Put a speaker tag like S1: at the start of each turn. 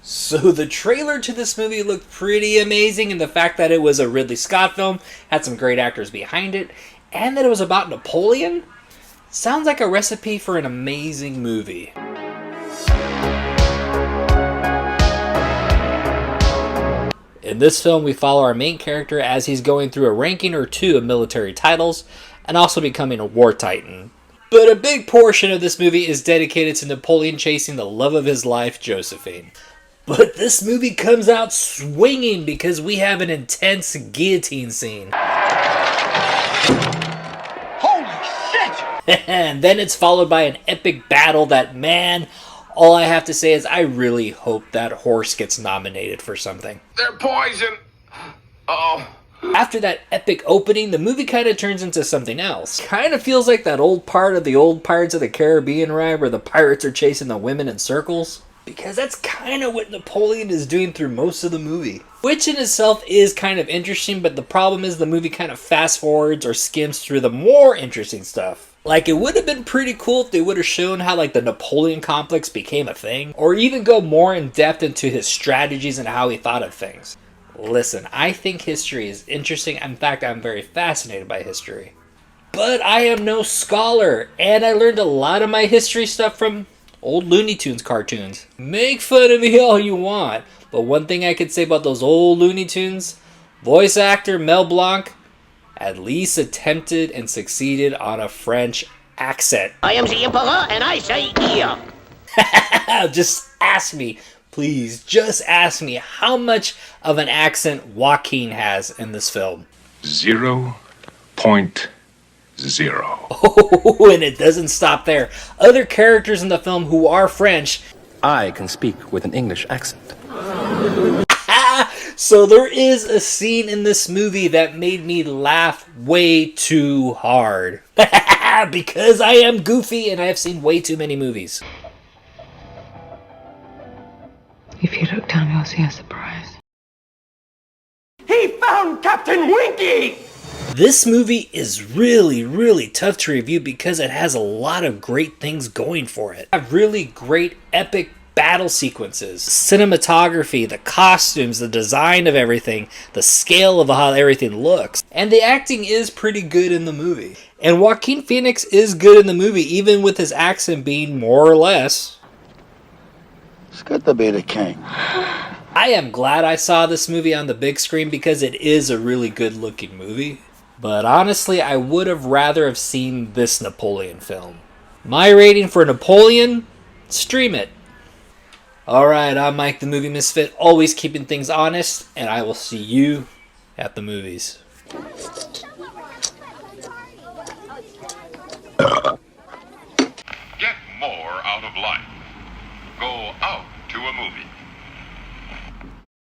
S1: So the trailer to this movie looked pretty amazing, and the fact that it was a Ridley Scott film, had some great actors behind it, and that it was about Napoleon, sounds like a recipe for an amazing movie. In this film, we follow our main character as he's going through a ranking or two of military titles, and also becoming a war titan. But a big portion of this movie is dedicated to Napoleon chasing the love of his life, Josephine. But this movie comes out swinging because we have an intense guillotine scene.
S2: Holy shit!
S1: And then it's followed by an epic battle that, man, all I have to say is I really hope that horse gets nominated for something.
S2: They're poison! Oh.
S1: After that epic opening, the movie kind of turns into something else. Kind of feels like that old part of the old Pirates of the Caribbean ride where the pirates are chasing the women in circles. Because that's kind of what Napoleon is doing through most of the movie. Which in itself is kind of interesting, but the problem is the movie kind of fast forwards or skims through the more interesting stuff. Like, it would have been pretty cool if they would have shown how, like, the Napoleon complex became a thing. Or even go more in depth into his strategies and how he thought of things. Listen, I think history is interesting. In fact, I'm very fascinated by history. But I am no scholar, and I learned a lot of my history stuff from old Looney Tunes cartoons. Make fun of me all you want, but one thing I could say about those old Looney Tunes, voice actor Mel Blanc at least attempted and succeeded on a French accent.
S3: I am the Emperor, and I say here.
S1: Just ask me, please, just ask me how much of an accent Joaquin has in this film.
S2: 0.0.
S1: Oh, and it doesn't stop there. Other characters in the film who are French,
S4: I can speak with an English accent.
S1: so there is a scene in this movie that made me laugh way too hard. Because I am goofy and I have seen way too many movies.
S5: If you look down, you'll see a surprise.
S2: He found Captain Winky!
S1: This movie is really tough to review because it has a lot of great things going for it. Have really great epic battle sequences, cinematography, the costumes, the design of everything, the scale of how everything looks. And the acting is pretty good in the movie. And Joaquin Phoenix is good in the movie, even with his accent being more or less.
S6: It's good to be the king.
S1: I am glad I saw this movie on the big screen because it is a really good looking movie. But honestly, I would have rather have seen this Napoleon film. My rating for Napoleon? Stream it. Alright, I'm Mike the Movie Misfit, always keeping things honest, and I will see you at the movies.
S7: Get more out of life. Go out to a movie.